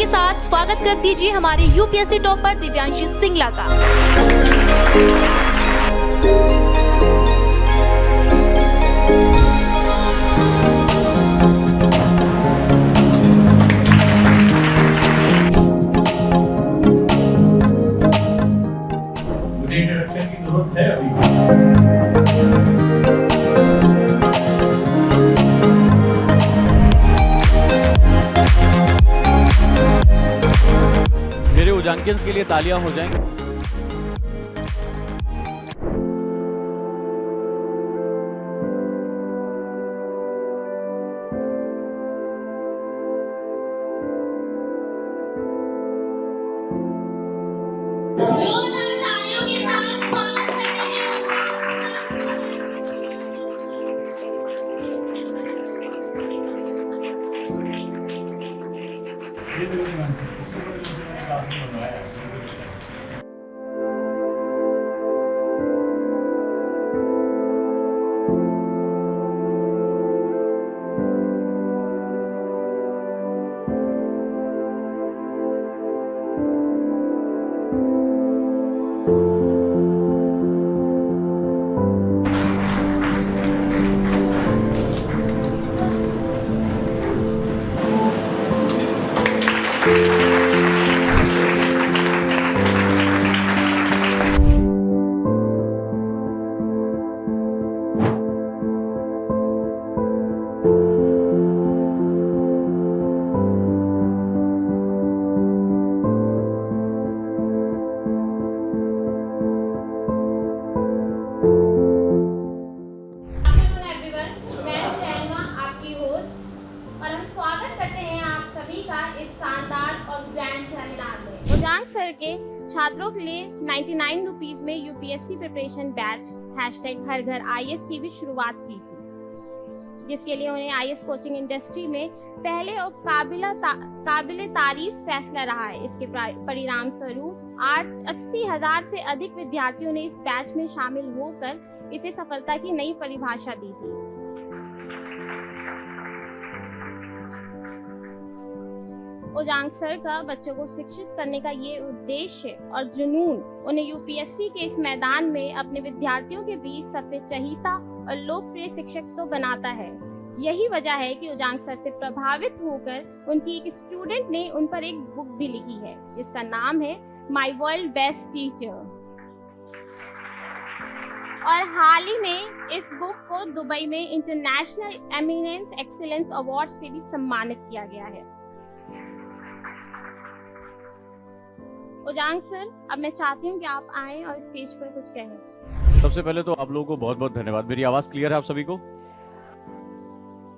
के साथ स्वागत कर दीजिए हमारे यूपीएससी टॉपर दिव्यांशी सिंगला का। मुझे इंट्रोडक्शन की जरूरत है अभी। मेरे उजांकियंस के लिए तालियां हो जाएंगी। जोरदार तालियों के साथ स्वागत करते ये तो नहीं मान सकते, उसके ऊपर जो से मैंने क्लास में बनवाया है। उजांक सर के छात्रों के लिए 99 रुपीज में यूपीएससी प्रिपरेशन बैच #हर घर IAS की भी शुरुआत की थी, जिसके लिए उन्हें IAS कोचिंग इंडस्ट्री में पहले और काबिले तारीफ फैसला रहा है। इसके परिणाम स्वरूप 80,000 से अधिक विद्यार्थियों ने इस बैच में शामिल होकर इसे सफलता की नई परिभाषा दी थी। उजांक सर का बच्चों को शिक्षित करने का ये उद्देश्य और जुनून उन्हें यूपीएससी के इस मैदान में अपने विद्यार्थियों के बीच सबसे चहीता और लोकप्रिय शिक्षक तो बनाता है। यही वजह है कि उजांक सर से प्रभावित होकर उनकी एक स्टूडेंट ने उन पर एक बुक भी लिखी है, जिसका नाम है माय वर्ल्ड बेस्ट टीचर। और हाल ही में इस बुक को दुबई में इंटरनेशनल एमिनेंस एक्सीलेंस अवार्ड से भी सम्मानित किया गया है। उजांक सर, अब मैं चाहती हूँ कि आप आएं और स्टेज पर कुछ कहें। सबसे पहले तो आप लोगों को बहुत बहुत धन्यवाद। मेरी आवाज क्लियर है आप सभी को?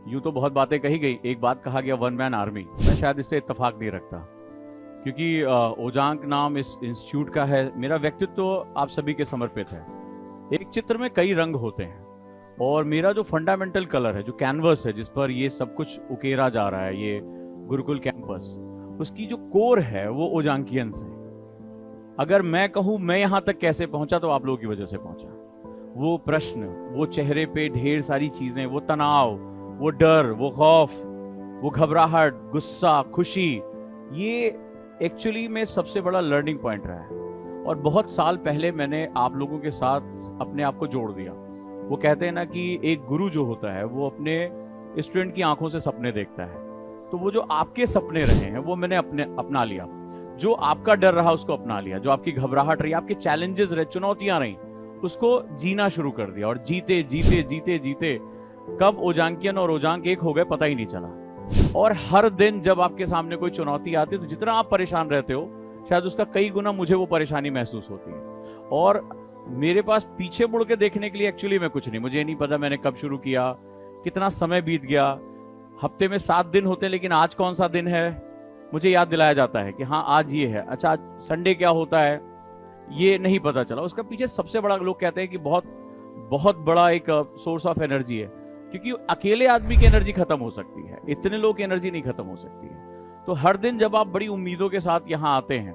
यूं तो बहुत बातें कही गई, एक बात कहा गया वन मैन आर्मी। मैं शायद इससे इत्तेफाक नहीं रखता, क्योंकि उजांक नाम इस इंस्टीट्यूट का है। मेरा व्यक्तित्व तो आप सभी के समर्पित है। एक चित्र में कई रंग होते हैं और मेरा जो फंडामेंटल कलर है, जो कैनवस है जिस पर ये सब कुछ उकेरा जा रहा है, ये गुरुकुल कैंपस, उसकी जो कोर है वो उजांकियंस है। अगर मैं कहूं मैं यहां तक कैसे पहुंचा, तो आप लोगों की वजह से पहुंचा। वो प्रश्न, वो चेहरे पे ढेर सारी चीजें, वो तनाव, वो डर, वो खौफ, वो घबराहट, गुस्सा, खुशी, ये एक्चुअली में सबसे बड़ा लर्निंग पॉइंट रहा है। और बहुत साल पहले मैंने आप लोगों के साथ अपने आप को जोड़ दिया। वो कहते हैं ना कि एक गुरु जो होता है वो अपने स्टूडेंट की आंखों से सपने देखता है। तो वो जो आपके सपने रहे हैं वो मैंने अपना लिया। जो आपका डर रहा उसको अपना लिया, जो आपकी घबराहट रही, आपके चैलेंजेस रहे, चुनौतियां रही, उसको जीना शुरू कर दिया। और जीते जीते जीते जीते कब उजांकियन और उजांक एक हो गए पता ही नहीं चला। और हर दिन जब आपके सामने कोई चुनौती आती है तो जितना आप परेशान रहते हो, शायद उसका कई गुना मुझे वो परेशानी महसूस होती है। और मेरे पास पीछे मुड़ के देखने के लिए एक्चुअली मैं कुछ नहीं, मुझे नहीं पता मैंने कब शुरू किया, कितना समय बीत गया। हफ्ते में 7 दिन होते हैं, लेकिन आज कौन सा दिन है मुझे याद दिलाया जाता है कि हाँ आज ये है। अच्छा, आज संडे क्या होता है ये नहीं पता चला। उसका पीछे सबसे बड़ा, लोग कहते हैं कि बहुत बहुत बड़ा एक सोर्स ऑफ एनर्जी है, क्योंकि अकेले आदमी की एनर्जी खत्म हो सकती है, इतने लोग की एनर्जी नहीं खत्म हो सकती है। तो हर दिन जब आप बड़ी उम्मीदों के साथ यहाँ आते हैं,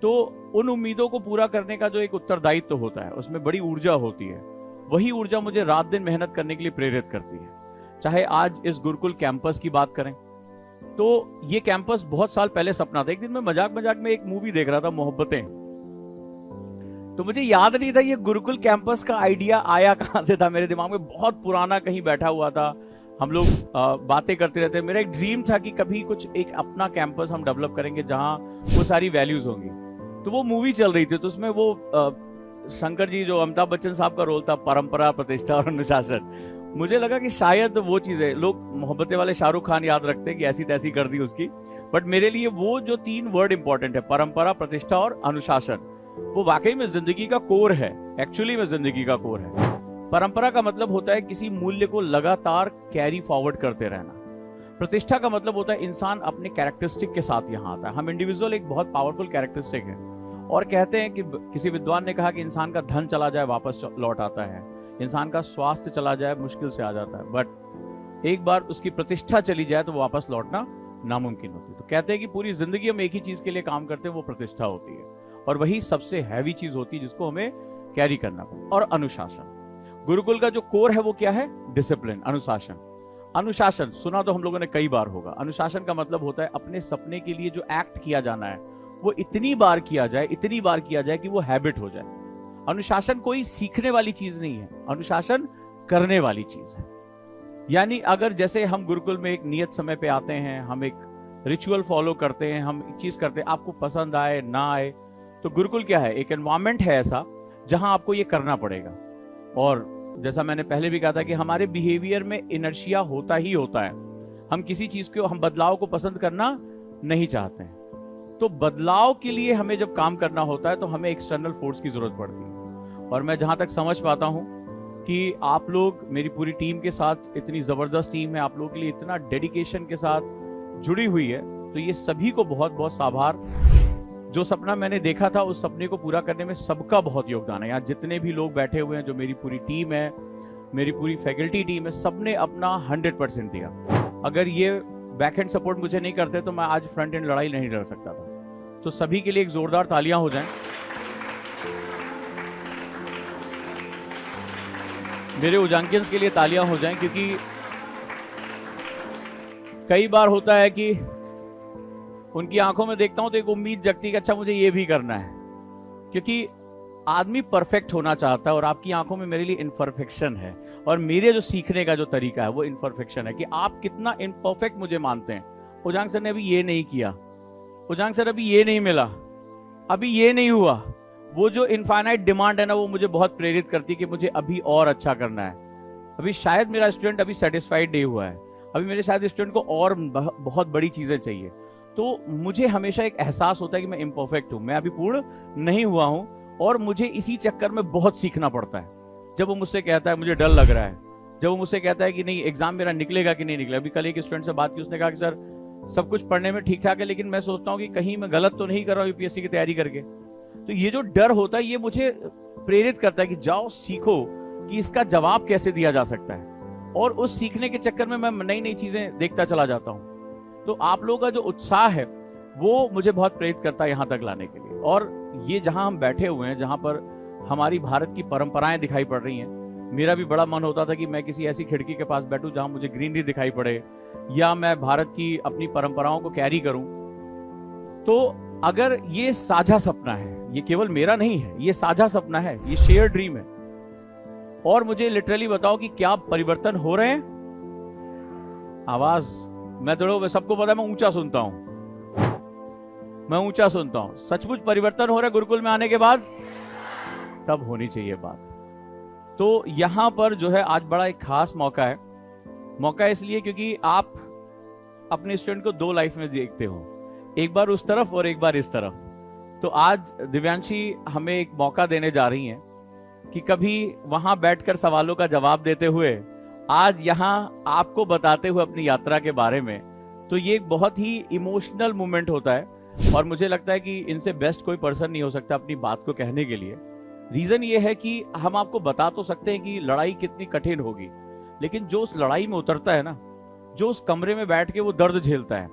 तो उन उम्मीदों को पूरा करने का जो एक उत्तरदायित्व होता है, उसमें बड़ी ऊर्जा होती है। वही ऊर्जा मुझे रात दिन मेहनत करने के लिए प्रेरित करती है। चाहे आज इस गुरुकुल कैंपस की बात करें, तो ये कैंपस बहुत साल पहले सपना था। एक दिन मैं मजाक मजाक में एक मूवी देख रहा था, मोहब्बतें, तो मुझे याद नहीं था ये गुरुकुल कैंपस का आइडिया आया कहां से था। मेरे दिमाग में बहुत पुराना कहीं बैठा हुआ था, हम लोग बातें करते रहते। मेरा एक ड्रीम था कि कभी कुछ एक अपना कैंपस हम डेवलप करेंगे जहां वो सारी वैल्यूज होंगी। तो वो मूवी चल रही थी, तो उसमें वो शंकर जी, जो अमिताभ बच्चन साहब का रोल था, परंपरा, प्रतिष्ठा और अनुशासन, मुझे लगा कि शायद वो चीजें लोग मोहब्बतें वाले शाहरुख खान याद रखते हैं कि ऐसी तैसी कर दी उसकी, बट मेरे लिए वो जो 3 वर्ड इंपॉर्टेंट है, परंपरा, प्रतिष्ठा और अनुशासन, वो वाकई में जिंदगी का कोर है। एक्चुअली में जिंदगी का कोर है। परंपरा का मतलब होता है किसी मूल्य को लगातार कैरी फॉरवर्ड करते रहना। प्रतिष्ठा का मतलब होता है इंसान अपने कैरेक्टरिस्टिक के साथ यहाँ आता है। हम इंडिविजुअल एक बहुत पावरफुल कैरेक्टरिस्टिक है, और कहते हैं कि किसी विद्वान ने कहा कि इंसान का धन चला जाए वापस लौट आता है, इंसान का स्वास्थ्य चला जाए मुश्किल से आ जाता है, बट एक बार उसकी प्रतिष्ठा चली जाए तो वापस लौटना नामुमकिन होती है। तो कहते हैं कि पूरी जिंदगी हम एक ही चीज के लिए काम करते हैं, वो प्रतिष्ठा होती है, और वही सबसे हैवी चीज होती है जिसको हमें कैरी करना पड़े। और अनुशासन, गुरुकुल का जो कोर है वो क्या है? डिसिप्लिन, अनुशासन। अनुशासन सुना तो हम लोगों ने कई बार होगा। अनुशासन का मतलब होता है अपने सपने के लिए जो एक्ट किया जाना है वो इतनी बार किया जाए, इतनी बार किया जाए कि वो हैबिट हो जाए। अनुशासन कोई सीखने वाली चीज नहीं है, अनुशासन करने वाली चीज है। यानी अगर जैसे हम गुरुकुल में एक नियत समय पे आते हैं, हम एक रिचुअल फॉलो करते हैं, हम एक चीज करते हैं, आपको पसंद आए ना आए, तो गुरुकुल क्या है? एक एनवायरमेंट है ऐसा जहां आपको ये करना पड़ेगा। और जैसा मैंने पहले भी कहा था कि हमारे बिहेवियर में इनर्शिया होता ही होता है। हम किसी चीज को, हम बदलाव को पसंद करना नहीं चाहते हैं, तो बदलाव के लिए हमें जब काम करना होता है तो हमें एक्सटर्नल फोर्स की जरूरत पड़ती है। और मैं जहां तक समझ पाता हूं कि आप लोग, मेरी पूरी टीम के साथ, इतनी जबरदस्त टीम है, आप लोगों के लिए इतना डेडिकेशन के साथ जुड़ी हुई है, तो ये सभी को बहुत बहुत आभार। जो सपना मैंने देखा था उस सपने को पूरा करने में सबका बहुत योगदान है। यहाँ जितने भी लोग बैठे हुए हैं, जो मेरी पूरी टीम है, मेरी पूरी फैकल्टी टीम है, सबने अपना 100% दिया। अगर ये बैक एंड सपोर्ट मुझे नहीं करते तो मैं आज फ्रंट एंड लड़ाई नहीं लड़ सकता था। तो सभी के लिए एक जोरदार तालियां हो जाएं। मेरे उजांकियंस के लिए तालियां हो जाएं, क्योंकि कई बार होता है कि उनकी आंखों में देखता हूं तो एक उम्मीद जगती कि अच्छा मुझे ये भी करना है, क्योंकि आदमी परफेक्ट होना चाहता है और आपकी आंखों में मेरे लिए इनपरफेक्शन है, और मेरे जो सीखने का जो तरीका है वो इनपरफेक्शन है कि आप कितना इनपरफेक्ट मुझे मानते हैं। उजांग सर ने अभी ये नहीं किया, उजांग सर अभी ये नहीं मिला, अभी ये नहीं हुआ। वो जो इनफाइनाइट डिमांड है ना, वो मुझे बहुत प्रेरित करती है कि मुझे अभी और अच्छा करना है। अभी शायद मेरा स्टूडेंट अभी सेटिस्फाइड नहीं हुआ है, अभी मेरे शायद स्टूडेंट को और बहुत बड़ी चीजें चाहिए। तो मुझे हमेशा एक एहसास होता है कि मैं इम्परफेक्ट हूं, मैं अभी पूर्ण नहीं हुआ हूं, और मुझे इसी चक्कर में बहुत सीखना पड़ता है। जब वो मुझसे कहता है मुझे डर लग रहा है, जब वो मुझसे कहता है कि नहीं एग्जाम मेरा निकलेगा कि नहीं निकलेगा। अभी कल एक स्टूडेंट से बात की, उसने कहा कि सर सब कुछ पढ़ने में ठीक ठाक है, लेकिन मैं सोचता हूँ कि कहीं मैं गलत तो नहीं कर रहा हूँ यूपीएससी की तैयारी करके। तो ये जो डर होता है ये मुझे प्रेरित करता है कि जाओ सीखो कि इसका जवाब कैसे दिया जा सकता है, और उस सीखने के चक्कर में मैं नई नई चीजें देखता चला जाता हूँ। तो आप लोगों का जो उत्साह है वो मुझे बहुत प्रेरित करता है यहाँ तक लाने के लिए। और ये जहां हम बैठे हुए हैं, जहां पर हमारी भारत की परंपराएं दिखाई पड़ रही हैं, मेरा भी बड़ा मन होता था कि मैं किसी ऐसी खिड़की के पास बैठूं जहां मुझे ग्रीनरी दिखाई पड़े, या मैं भारत की अपनी परंपराओं को कैरी करूं। तो अगर ये साझा सपना है, ये केवल मेरा नहीं है, ये साझा सपना है, ये शेयर ड्रीम है, और मुझे लिटरली बताओ कि क्या परिवर्तन हो रहे हैं? आवाज मैं तो सबको पता है, मैं ऊंचा सुनता हूं, मैं ऊंचा सुनता हूं। सचमुच परिवर्तन हो रहा है गुरुकुल में आने के बाद? तब होनी चाहिए बात। तो यहां पर जो है आज बड़ा एक खास मौका है। मौका इसलिए क्योंकि आप अपने स्टूडेंट को 2 लाइफ में देखते हो, एक बार उस तरफ और एक बार इस तरफ। तो आज दिव्यांशी हमें एक मौका देने जा रही हैं कि कभी वहां बैठकर सवालों का जवाब देते हुए, आज यहां आपको बताते हुए अपनी यात्रा के बारे में। तो ये एक बहुत ही इमोशनल मोमेंट होता है, और मुझे लगता है कि इनसे बेस्ट कोई पर्सन नहीं हो सकता अपनी बात को कहने के लिए। रीजन ये है कि हम आपको बता तो सकते हैं कि लड़ाई कितनी कठिन होगी, लेकिन जो उस लड़ाई में उतरता है ना, जो उस कमरे में बैठ के वो दर्द झेलता है,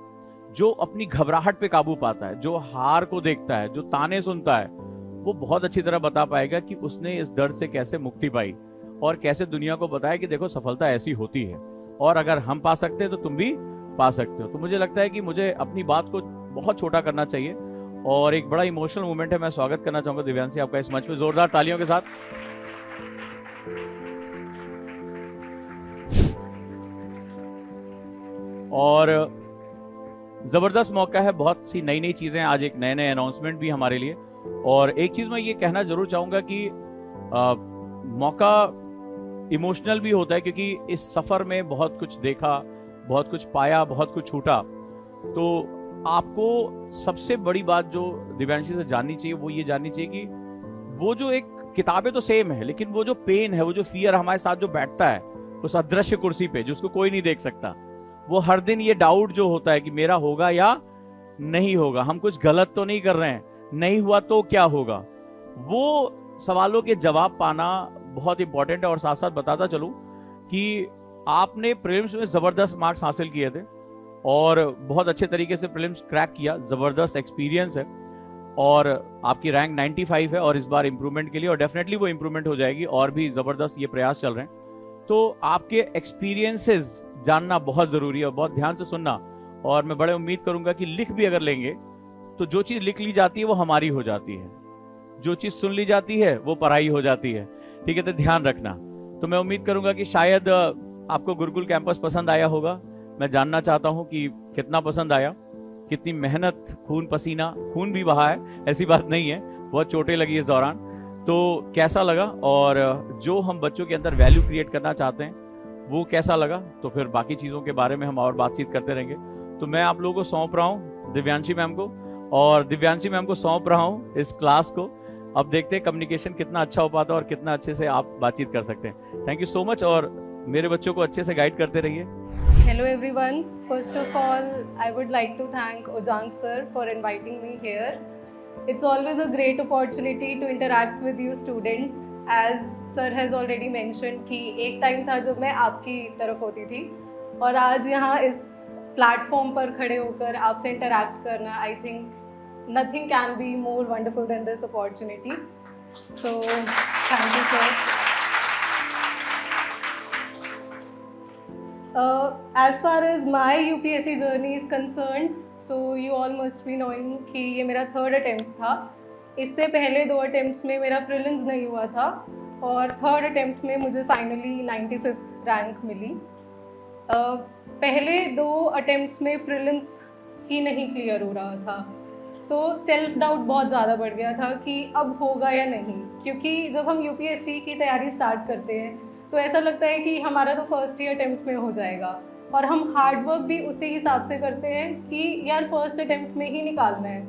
जो अपनी घबराहट पे काबू पाता है, जो हार को देखता है, जो ताने सुनता है, वो बहुत अच्छी तरह बता पाएगा कि उसने इस दर्द से कैसे मुक्ति पाई, और कैसे दुनिया को बताया कि देखो सफलता ऐसी होती है, और अगर हम पा सकते हैं तो तुम भी पा सकते हो। तो मुझे लगता है कि मुझे अपनी बात को बहुत छोटा करना चाहिए और एक बड़ा इमोशनल मोमेंट है। मैं स्वागत करना चाहूंगा दिव्यांशी आपका इस मंच पे जोरदार तालियों के साथ। और जबरदस्त मौका है, बहुत सी नई नई चीजें, आज एक नए नए अनाउंसमेंट भी हमारे लिए। और एक चीज मैं ये कहना जरूर चाहूंगा कि मौका इमोशनल भी होता है, क्योंकि इस सफर में बहुत कुछ देखा, बहुत कुछ पाया, बहुत कुछ छूटा। तो आपको सबसे बड़ी बात जो दिव्यांशी से जाननी चाहिए वो ये जाननी चाहिए कि वो जो एक किताबें तो सेम है, लेकिन वो जो पेन है, वो जो फियर हमारे साथ जो बैठता है उस अदृश्य कुर्सी पे जिसको कोई नहीं देख सकता, वो हर दिन ये डाउट जो होता है कि मेरा होगा या नहीं होगा, हम कुछ गलत तो नहीं कर रहे हैं, नहीं हुआ तो क्या होगा, वो सवालों के जवाब पाना बहुत इंपॉर्टेंट है। और साथ साथ बताता चलूं कि आपने प्रीलिम्स में जबरदस्त मार्क्स हासिल किए थे और बहुत अच्छे तरीके से प्रीलिम्स क्रैक किया, जबरदस्त एक्सपीरियंस है और आपकी रैंक 95 है और इस बार इंप्रूवमेंट के लिए, और डेफिनेटली वो इंप्रूवमेंट हो जाएगी, और भी जबरदस्त ये प्रयास चल रहे हैं। तो आपके एक्सपीरियंसेस जानना बहुत जरूरी है और बहुत ध्यान से सुनना। और मैं बड़े उम्मीद करूंगा कि लिख भी अगर लेंगे तो जो चीज लिख ली जाती है वो हमारी हो जाती है, जो चीज सुन ली जाती है वो पराई हो जाती है, ठीक है? तो ध्यान रखना। तो मैं उम्मीद करूंगा कि शायद आपको गुरुकुल कैंपस पसंद आया होगा। मैं जानना चाहता हूं कि कितना पसंद आया, कितनी मेहनत, खून पसीना, खून भी बहा है, ऐसी बात नहीं है, बहुत चोटें लगी इस दौरान, तो कैसा लगा, और जो हम बच्चों के अंदर वैल्यू क्रिएट करना चाहते हैं वो कैसा लगा। तो फिर बाकी चीज़ों के बारे में हम और बातचीत करते रहेंगे। तो मैं आप लोगों को सौंप रहा हूँ दिव्यांशी मैम को, और दिव्यांशी मैम को सौंप रहा हूँ इस क्लास को। अब देखते हैं कम्युनिकेशन कितना अच्छा हो पाता है और कितना अच्छे से आप बातचीत कर सकते हैं। थैंक यू सो मच, और मेरे बच्चों को अच्छे से गाइड करते रहिए। Hello everyone. First of all, I would like to thank Ojang sir for inviting me here. It's always a great opportunity to interact with you students. As sir has already mentioned कि एक time था जब मैं आपकी तरफ होती थी, और आज यहाँ इस प्लेटफॉर्म पर खड़े होकर आपसे इंटरैक्ट करना, I think nothing can be more wonderful than this opportunity. So thank you sir. As far as my UPSC journey is concerned, so you all must be knowing कि ये मेरा थर्ड अटेम्प्ट था। इससे पहले 2 attempts में मेरा prelims नहीं हुआ था, और थर्ड अटेम्प्ट में मुझे फाइनली 95th रैंक मिली। पहले 2 अटेम्प्ट्स में प्रीलिम्स ही नहीं क्लियर हो रहा था, तो सेल्फ डाउट बहुत ज़्यादा बढ़ गया था कि अब होगा या नहीं, क्योंकि जब हम UPSC की तैयारी स्टार्ट करते हैं तो ऐसा लगता है कि हमारा तो फर्स्ट ही अटेम्प्ट में हो जाएगा, और हम हार्ड वर्क भी उसी हिसाब से करते हैं कि यार फर्स्ट अटेम्प्ट में ही निकालना है,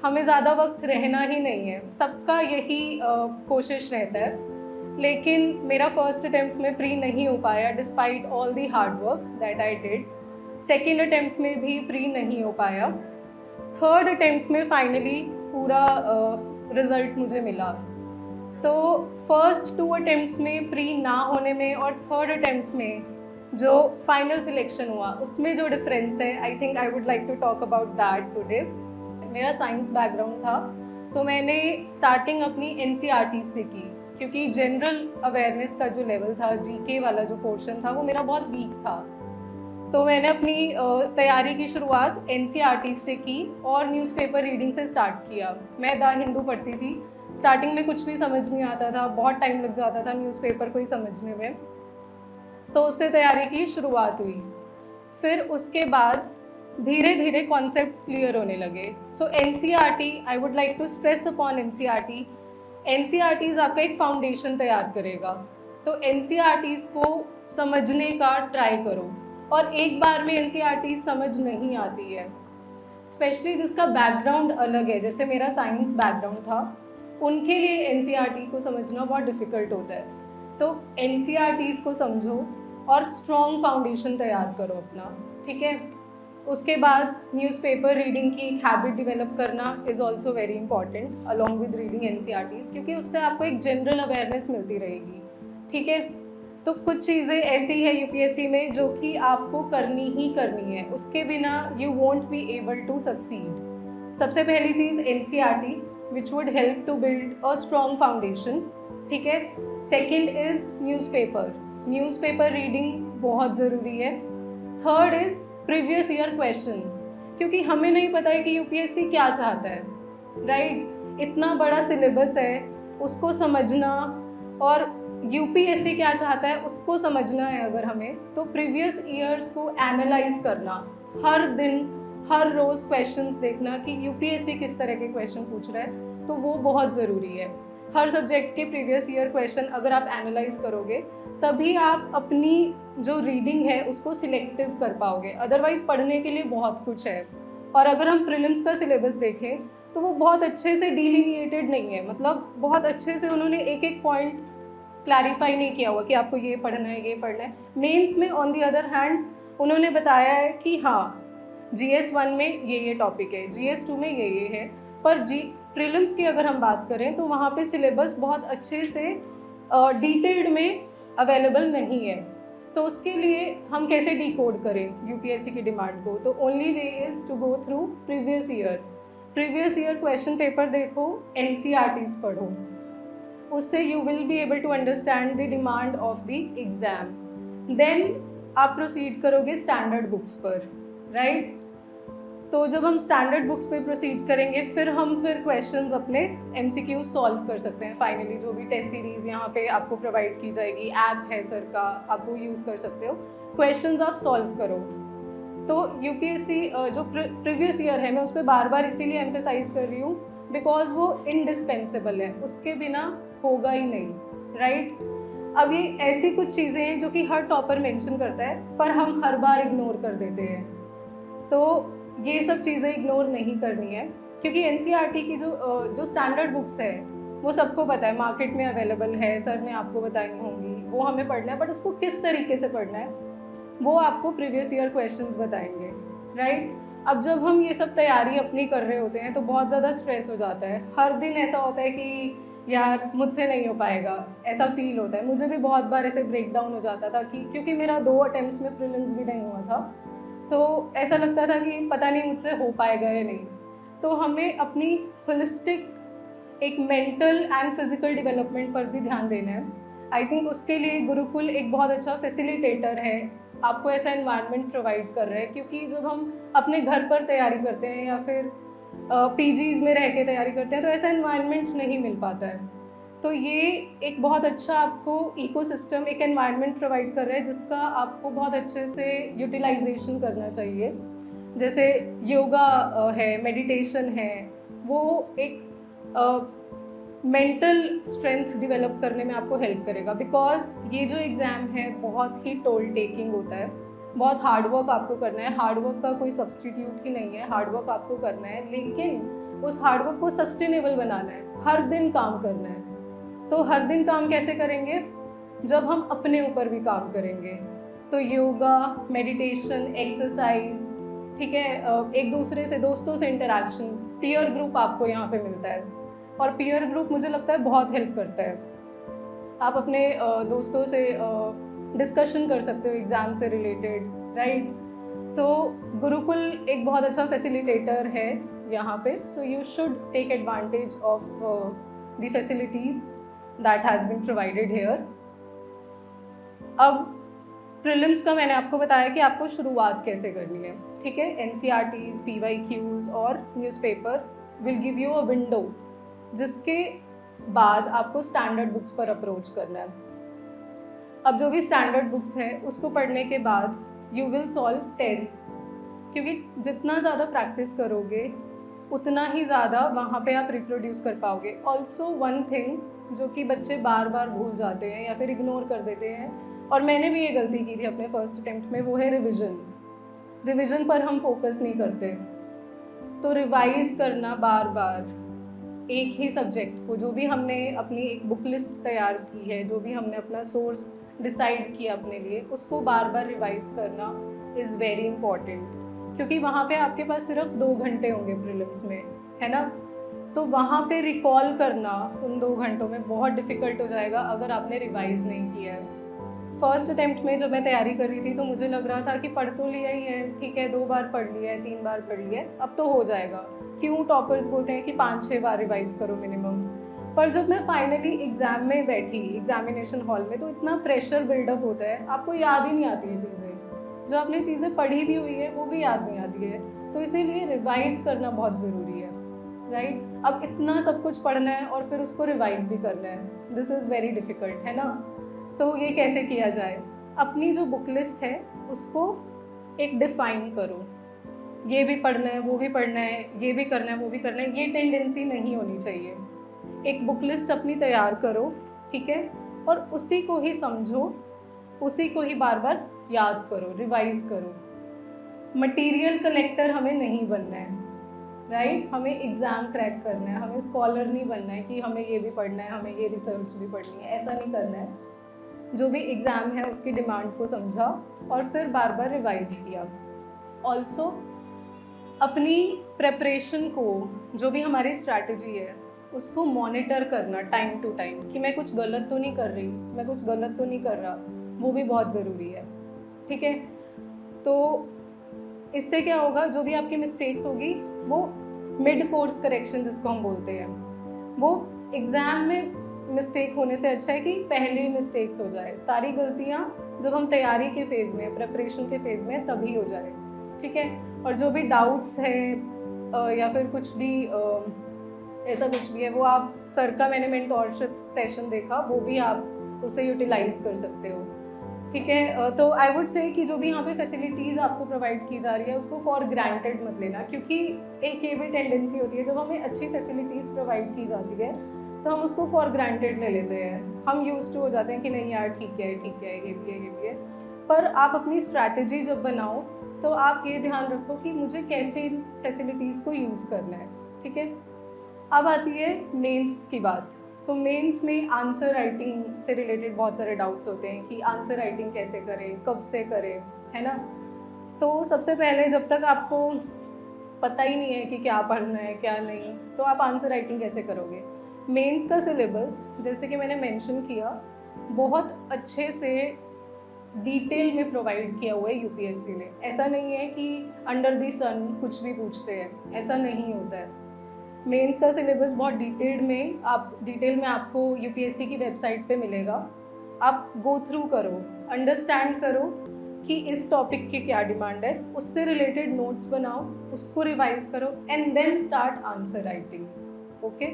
हमें ज़्यादा वक्त रहना ही नहीं है, सबका यही कोशिश रहता है। लेकिन मेरा फर्स्ट अटेम्प्ट में प्री नहीं हो पाया despite all the hard work that I did. Second attempt में भी प्री नहीं हो पाया। थर्ड अटेम्प्ट में फाइनली पूरा रिज़ल्ट मुझे मिला। तो फर्स्ट 2 अटेम्प्ट्स में प्री ना होने में और थर्ड अटेम्प्ट में जो फाइनल सिलेक्शन हुआ उसमें जो डिफरेंस है, I think I would like to talk about that today. मेरा साइंस बैकग्राउंड था, तो मैंने स्टार्टिंग अपनी NCERT से की, क्योंकि जनरल अवेयरनेस का जो लेवल था, GK वाला जो पोर्शन था, वो मेरा बहुत वीक था। तो मैंने अपनी तैयारी की शुरुआत NCERT से की और न्यूज़पेपर रीडिंग से स्टार्ट किया। मैं द हिंदू पढ़ती थी। स्टार्टिंग में कुछ भी समझ नहीं आता था, बहुत टाइम लग जाता था न्यूज़पेपर को ही समझने में, तो उससे तैयारी की शुरुआत हुई। फिर उसके बाद धीरे धीरे कॉन्सेप्ट्स क्लियर होने लगे। So NCERT, I would like to stress upon NCERT आपका एक फाउंडेशन तैयार करेगा। तो NCERTs को समझने का ट्राई करो, और एक बार में NCERT समझ नहीं आती है, स्पेशली जिसका बैकग्राउंड अलग है, जैसे मेरा साइंस बैकग्राउंड था, उनके लिए NCERT को समझना बहुत डिफ़िकल्ट होता है। तो NCERTs को समझो और स्ट्रॉन्ग फाउंडेशन तैयार करो अपना, ठीक है? उसके बाद न्यूज़पेपर रीडिंग की एक हैबिट डेवलप करना is also very important along with reading NCERTs, क्योंकि उससे आपको एक जनरल अवेयरनेस मिलती रहेगी, ठीक है? तो कुछ चीज़ें ऐसी है UPSC में जो कि आपको करनी ही करनी है, उसके बिना you won't be able to succeed. सबसे पहली चीज़ NCERT which would help to build a strong foundation, ठीक है? सेकेंड इज़ न्यूज़पेपर रीडिंग बहुत ज़रूरी है। Third is previous year questions, क्योंकि हमें नहीं पता है कि यूपीएससी क्या चाहता है, राइट। इतना बड़ा सिलेबस है, उसको समझना, और यूपीएससी क्या चाहता है उसको समझना है अगर हमें, तो प्रीवियस ईयर्स को एनालाइज करना, हर दिन हर रोज़ क्वेश्चंस देखना कि यूपीएससी किस तरह के क्वेश्चन पूछ रहा है, तो वो बहुत ज़रूरी है। हर सब्जेक्ट के प्रीवियस ईयर क्वेश्चन अगर आप एनालाइज करोगे तभी आप अपनी जो रीडिंग है उसको सिलेक्टिव कर पाओगे, अदरवाइज पढ़ने के लिए बहुत कुछ है। और अगर हम प्रीलिम्स का सिलेबस देखें तो वो बहुत अच्छे से डिलिनिएटेड नहीं है, मतलब बहुत अच्छे से उन्होंने एक एक पॉइंट क्लैरिफाई नहीं किया हुआ कि आपको ये पढ़ना है, ये पढ़ना है। मेंस में ऑन दी अदर हैंड उन्होंने बताया है कि हाँ GS 1 में ये टॉपिक है, GS 2 में ये है, पर प्रीलिम्स की अगर हम बात करें तो वहाँ पे सिलेबस बहुत अच्छे से डिटेल्ड में अवेलेबल नहीं है। तो उसके लिए हम कैसे डिकोड करें यूपीएससी की डिमांड को, तो only way is to go through previous year question paper देखो, NCERTs पढ़ो, उससे you will be able to understand the demand of the exam. Then आप प्रोसीड करोगे स्टैंडर्ड बुक्स पर, राइट। तो जब हम स्टैंडर्ड बुक्स पे प्रोसीड करेंगे फिर क्वेश्चंस अपने MCQs सॉल्व कर सकते हैं। फाइनली जो भी टेस्ट सीरीज़ यहाँ पे आपको प्रोवाइड की जाएगी, ऐप है सर का, आप वो यूज़ कर सकते हो, क्वेश्चंस आप सॉल्व करो। तो यूपीएससी जो प्रीवियस ईयर है, मैं उस पर बार बार इसीलिए एम्फेसाइज कर रही हूँ बिकॉज वो इंडिस्पेंसेबल है, उसके बिना होगा ही नहीं, राइट। अब ये ऐसी कुछ चीज़ें हैं जो कि हर टॉपर मेंशन करता है पर हम हर बार इग्नोर कर देते हैं, तो ये सब चीज़ें इग्नोर नहीं करनी है, क्योंकि NCERT की जो स्टैंडर्ड बुक्स है वो सबको पता है, मार्केट में अवेलेबल है, सर ने आपको बताई होंगी, वो हमें पढ़ना है, बट उसको किस तरीके से पढ़ना है वो आपको प्रीवियस ईयर क्वेश्चंस बताएंगे, राइट। अब जब हम ये सब तैयारी अपनी कर रहे होते हैं तो बहुत ज़्यादा स्ट्रेस हो जाता है, हर दिन ऐसा होता है कि यार मुझसे नहीं हो पाएगा, ऐसा फील होता है। मुझे भी बहुत बार ऐसे ब्रेक डाउन हो जाता था कि क्योंकि मेरा 2 अटेम्प्ट्स में प्रीलिम्स भी नहीं हुआ था, तो ऐसा लगता था कि पता नहीं मुझसे हो पाएगा या नहीं। तो हमें अपनी होलिस्टिक एक मेंटल एंड फिजिकल डेवलपमेंट पर भी ध्यान देना है। आई थिंक उसके लिए गुरुकुल एक बहुत अच्छा फैसिलिटेटर है, आपको ऐसा एनवायरनमेंट प्रोवाइड कर रहा है, क्योंकि जब हम अपने घर पर तैयारी करते हैं या फिर PGs में रह के तैयारी करते हैं तो ऐसा एनवायरनमेंट नहीं मिल पाता है। तो ये एक बहुत अच्छा आपको इकोसिस्टम, एक एनवायरनमेंट प्रोवाइड कर रहा है जिसका आपको बहुत अच्छे से यूटिलाइजेशन करना चाहिए। जैसे योगा है, मेडिटेशन है, वो एक मेंटल स्ट्रेंथ डेवलप करने में आपको हेल्प करेगा, बिकॉज ये जो एग्ज़ाम है बहुत ही टोल टेकिंग होता है, बहुत हार्डवर्क आपको करना है। हार्डवर्क का कोई सब्सटीट्यूट ही नहीं है, हार्डवर्क आपको करना है, लेकिन उस हार्डवर्क को सस्टेनेबल बनाना है, हर दिन काम करना है। तो हर दिन काम कैसे करेंगे, जब हम अपने ऊपर भी काम करेंगे। तो योगा, मेडिटेशन, एक्सरसाइज, ठीक है, एक दूसरे से, दोस्तों से इंटरेक्शन, पीयर ग्रुप आपको यहाँ पे मिलता है, और पीयर ग्रुप मुझे लगता है बहुत हेल्प करता है। आप अपने दोस्तों से डिस्कशन कर सकते हो एग्ज़ाम से रिलेटेड, राइट। तो गुरुकुल एक बहुत अच्छा फैसिलिटेटर है यहाँ पे, so you should take advantage of the facilities that has been provided here। अब प्रीलिम्स का मैंने आपको बताया कि आपको शुरुआत कैसे करनी है, ठीक है। NCERTs, PYQs और newspaper will give you a window, जिसके बाद आपको स्टैंडर्ड बुक्स पर अप्रोच करना है। अब जो भी स्टैंडर्ड बुक्स है उसको पढ़ने के बाद यू विल सॉल्व टेस्ट्स, क्योंकि जितना ज़्यादा प्रैक्टिस करोगे उतना ही ज़्यादा वहाँ पे आप रिप्रोड्यूस कर पाओगे। ऑल्सो वन थिंग जो कि बच्चे बार बार भूल जाते हैं या फिर इग्नोर कर देते हैं, और मैंने भी ये गलती की थी अपने फर्स्ट अटेम्प्ट में, वो है रिविज़न पर हम फोकस नहीं करते। तो रिवाइज करना बार बार एक ही सब्जेक्ट को, जो भी हमने अपनी एक बुक लिस्ट तैयार की है, जो भी हमने अपना सोर्स डिसाइड किया अपने लिए, उसको बार बार रिवाइज करना इज़ वेरी इंपॉर्टेंट, क्योंकि वहाँ पे आपके पास सिर्फ 2 घंटे होंगे प्रीलिम्स में, है ना। तो वहाँ पे रिकॉल करना उन 2 घंटों में बहुत डिफ़िकल्ट हो जाएगा अगर आपने रिवाइज़ नहीं किया है। फर्स्ट अटेम्प्ट में जब मैं तैयारी कर रही थी तो मुझे लग रहा था कि पढ़ तो लिया ही है, ठीक है, 2 बार पढ़ लिया है, 3 बार पढ़ लिया है, अब तो हो जाएगा। क्यों टॉपर्स बोलते हैं कि 5-6 बार रिवाइज़ करो मिनिमम। पर जब मैं फाइनली एग्ज़ाम में बैठी, एग्जामिनेशन हॉल में, तो इतना प्रेशर बिल्डअप होता है, आपको याद ही नहीं आती है चीज़ें, जो आपने चीज़ें पढ़ी भी हुई है वो भी याद नहीं आती है, तो इसीलिए रिवाइज करना बहुत ज़रूरी है, राइट। अब इतना सब कुछ पढ़ना है और फिर उसको रिवाइज भी करना है, दिस इज़ वेरी डिफ़िकल्ट, है ना। तो ये कैसे किया जाए? अपनी जो बुक लिस्ट है उसको एक डिफ़ाइन करो, ये भी पढ़ना है, वो भी पढ़ना है, ये भी करना है, वो भी करना है, ये टेंडेंसी नहीं होनी चाहिए। एक बुक लिस्ट अपनी तैयार करो, ठीक है, और उसी को ही समझो, उसी को ही बार बार याद करो, रिवाइज करो। मटेरियल कलेक्टर हमें नहीं बनना है, राइट। हमें एग्ज़ाम क्रैक करना है, हमें स्कॉलर नहीं बनना है कि हमें ये भी पढ़ना है, हमें ये रिसर्च भी पढ़नी है, ऐसा नहीं करना है। जो भी एग्ज़ाम है उसकी डिमांड को समझा और फिर बार बार रिवाइज किया। ऑल्सो अपनी प्रेपरेशन को, जो भी हमारी स्ट्रैटेजी है उसको मॉनिटर करना टाइम टू टाइम, कि मैं कुछ गलत तो नहीं कर रही, मैं कुछ गलत तो नहीं कर रहा, वो भी बहुत ज़रूरी है, ठीक है। तो इससे क्या होगा, जो भी आपकी मिस्टेक्स होगी वो मिड कोर्स करेक्शन जिसको हम बोलते हैं, वो एग्ज़ाम में मिस्टेक होने से अच्छा है कि पहले ही मिस्टेक्स हो जाए। सारी गलतियाँ जब हम तैयारी के फेज़ में, प्रेपरेशन के फेज़ में तभी हो जाए, ठीक है। और जो भी डाउट्स है या फिर कुछ भी ऐसा कुछ भी है, वो आप सर का मैंने मेंटोरशिप सेशन देखा, वो भी आप उसे यूटिलाइज कर सकते हो, ठीक है। तो आई वुड से कि जो भी यहाँ पे फैसिलिटीज़ आपको प्रोवाइड की जा रही है उसको फॉर ग्रांटेड मत लेना, क्योंकि एक ये भी टेंडेंसी होती है जब हमें अच्छी फैसिलिटीज़ प्रोवाइड की जाती है तो हम उसको फॉर ग्रांटेड ले लेते हैं, हम यूज्ड टू हो जाते हैं कि नहीं यार ठीक है ये भी है, ये भी है। पर आप अपनी स्ट्रैटेजी जब बनाओ तो आप ये ध्यान रखो कि मुझे कैसे इन फैसिलिटीज़ को यूज़ करना है, ठीक है। अब आती है मेंस की बात। तो मेंस में आंसर राइटिंग से रिलेटेड बहुत सारे डाउट्स होते हैं कि आंसर राइटिंग कैसे करें, कब से करें, है ना। तो सबसे पहले जब तक आपको पता ही नहीं है कि क्या पढ़ना है क्या नहीं, तो आप आंसर राइटिंग कैसे करोगे। मेंस का सिलेबस जैसे कि मैंने मेंशन किया बहुत अच्छे से डिटेल में प्रोवाइड किया हुआ है यूपीएससी ने। ऐसा नहीं है कि अंडर द सन कुछ भी पूछते हैं, ऐसा नहीं होता है। मेंस का सिलेबस बहुत डिटेल में आपको यूपीएससी की वेबसाइट पे मिलेगा। आप गो थ्रू करो, अंडरस्टैंड करो कि इस टॉपिक की क्या डिमांड है, उससे रिलेटेड नोट्स बनाओ, उसको रिवाइज करो and then start answer writing, okay.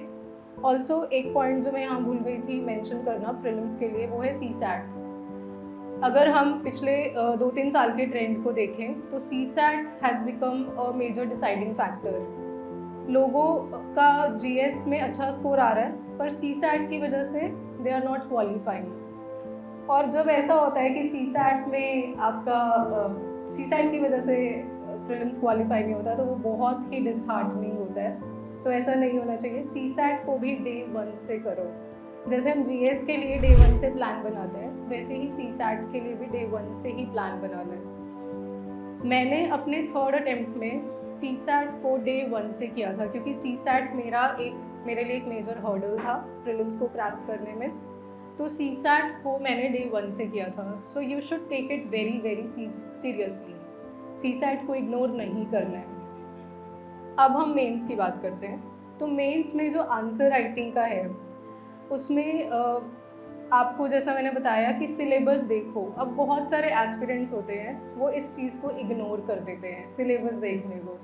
Also एक पॉइंट जो मैं यहाँ भूल गई थी मेंशन करना प्रीलिम्स के लिए, वो है सीसैट। अगर हम पिछले 2-3 साल के ट्रेंड को देखें तो CSAT has become a major deciding factor. लोगों का जीएस में अच्छा स्कोर आ रहा है पर सीसैट की वजह से दे आर नॉट क्वालिफाइंग। और जब ऐसा होता है कि सीसैट में आपका सीसैट की वजह से प्रीलिम्स क्वालिफाई नहीं होता तो वो बहुत ही डिसहार्टनिंग होता है। तो ऐसा नहीं होना चाहिए। सीसैट को भी डे 1 से करो, जैसे हम जीएस के लिए डे 1 से प्लान बनाते हैं वैसे ही सीसैट के लिए भी डे 1 से ही प्लान बनाना है। मैंने अपने 3rd अटेम्प्ट में सीसैट को डे 1 से किया था, क्योंकि सीसैट मेरे लिए एक मेजर हर्डल था प्रीलिम्स को क्रैक करने में। तो सीसैट को मैंने डे 1 से किया था। So you should take it very very seriously. CSAT को इग्नोर नहीं करना है। अब हम मेंस की बात करते हैं। तो मेंस में जो आंसर राइटिंग का है उसमें आपको जैसा मैंने बताया कि सिलेबस देखो। अब बहुत सारे एस्पिरेंट्स होते हैं वो इस चीज़ को इग्नोर कर देते हैं सिलेबस देखने को,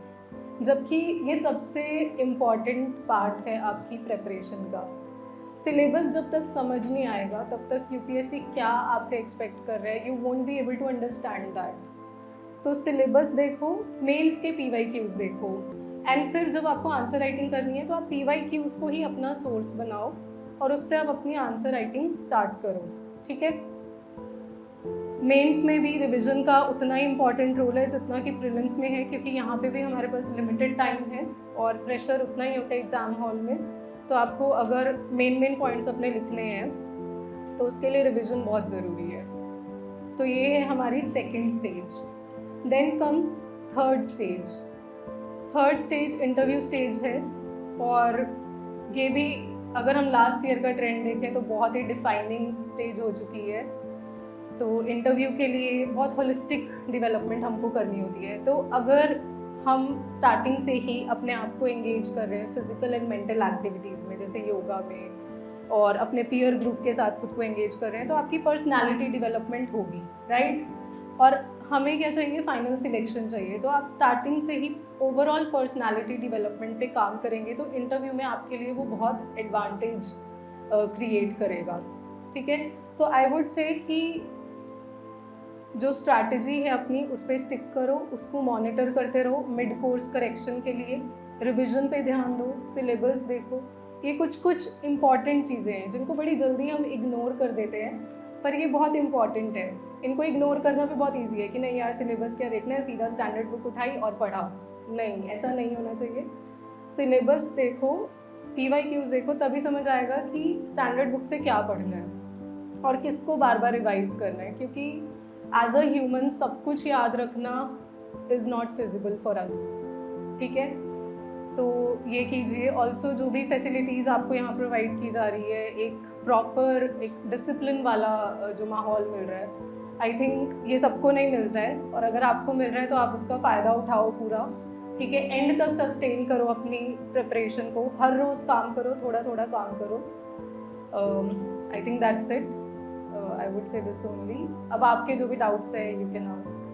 जबकि ये सबसे इम्पॉर्टेंट पार्ट है आपकी प्रेपरेशन का। सिलेबस जब तक समझ नहीं आएगा तब तक यूपीएससी क्या आपसे एक्सपेक्ट कर रहा है, you won't be able to understand that. तो सिलेबस देखो, मेंस के PYQs देखो, एंड फिर जब आपको आंसर राइटिंग करनी है तो आप PYQs को ही अपना सोर्स बनाओ और उससे आप अपनी आंसर राइटिंग स्टार्ट करो, ठीक है। मेंस में भी रिवीजन का उतना ही इम्पॉर्टेंट रोल है जितना कि प्रीलिम्स में है, क्योंकि यहाँ पे भी हमारे पास लिमिटेड टाइम है और प्रेशर उतना ही होता है एग्ज़ाम हॉल में। तो आपको अगर मेन पॉइंट्स अपने लिखने हैं तो उसके लिए रिवीजन बहुत ज़रूरी है। तो ये है हमारी second stage. Then comes third stage. Third stage interview stage है, और ये भी अगर हम लास्ट ईयर का ट्रेंड देखें तो बहुत ही डिफाइनिंग स्टेज हो चुकी है। तो इंटरव्यू के लिए बहुत होलिस्टिक डेवलपमेंट हमको करनी होती है। तो अगर हम स्टार्टिंग से ही अपने आप को एंगेज कर रहे हैं फिजिकल एंड मेंटल एक्टिविटीज़ में, जैसे योगा में, और अपने पीयर ग्रुप के साथ खुद को एंगेज कर रहे हैं, तो आपकी पर्सनालिटी डेवलपमेंट होगी, राइट। और हमें क्या चाहिए, फाइनल सिलेक्शन चाहिए। तो आप स्टार्टिंग से ही ओवरऑल पर्सनालिटी डेवलपमेंट पे काम करेंगे तो इंटरव्यू में आपके लिए वो बहुत एडवांटेज क्रिएट करेगा, ठीक है। तो आई वुड से कि जो स्ट्रैटेजी है अपनी उस पर स्टिक करो, उसको मॉनिटर करते रहो, मिड कोर्स करेक्शन के लिए रिवीजन पे ध्यान दो, सिलेबस देखो। ये कुछ इम्पॉर्टेंट चीज़ें हैं जिनको बड़ी जल्दी हम इग्नोर कर देते हैं, पर ये बहुत इंपॉर्टेंट है। इनको इग्नोर करना भी बहुत ईजी है कि नहीं यार सिलेबस क्या देखना है, सीधा स्टैंडर्ड बुक उठाई और पढ़ा। नहीं, ऐसा नहीं होना चाहिए। सिलेबस देखो, PYQs देखो, तभी समझ आएगा कि स्टैंडर्ड बुक से क्या पढ़ना है और किसको बार बार रिवाइज करना है, क्योंकि एज अ ह्यूमन सब कुछ याद रखना is not feasible for us, ठीक है। तो ये कीजिए। ऑल्सो जो भी फैसिलिटीज़ आपको यहाँ प्रोवाइड की जा रही है, एक प्रॉपर एक डिसिप्लिन वाला जो माहौल मिल रहा है, आई थिंक ये सबको नहीं मिलता है, और अगर आपको मिल रहा है तो आप उसका फ़ायदा उठाओ पूरा, ठीक है। एंड तक सस्टेन करो अपनी प्रिपरेशन को, हर रोज़ काम करो, थोड़ा थोड़ा काम करो। I think that's it. I would say this only. अब आपके जो भी डाउट्स है यू कैन आस्क।